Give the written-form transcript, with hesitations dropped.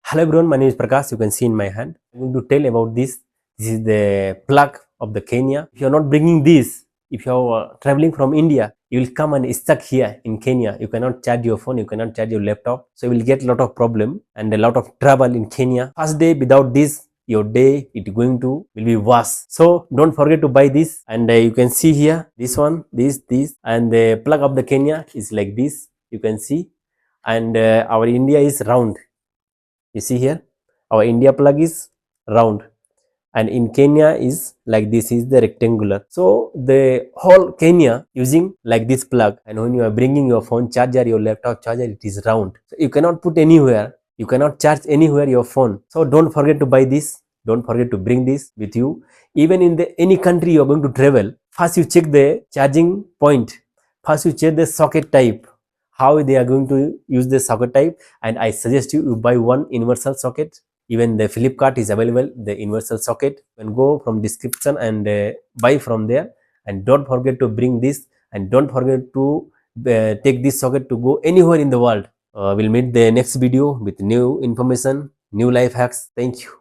Hello everyone, my name is Prakash. You can see in my hand. I'm going to tell about this. This is the plug of the Kenya. If you're not bringing this, if you're traveling from India, you will come and stuck here in Kenya. You cannot charge your phone, you cannot charge your laptop. So you will get a lot of problem and a lot of trouble in Kenya. First day without this, your day it going to will be worse. So don't forget to buy this. And you can see here this one, this, and the plug of the Kenya is like this. You can see, and our India is round. You see here, our India plug is round, and in Kenya is like this, is the rectangular. So the whole Kenya using like this plug, and when you are bringing your phone charger, your laptop charger, it is round. So you cannot put anywhere, you cannot charge anywhere your phone. So don't forget to buy this. Don't forget to bring this with you. Even in the any country you are going to travel, first you check the charging point. First you check the socket type, how they are going to use the socket type, and I suggest you buy one universal socket. Even the Flipkart is available, the universal socket. You can go from description and buy from there. And don't forget to bring this, and don't forget to take this socket to go anywhere in the world. We'll meet the next video with new information, new life hacks. Thank you.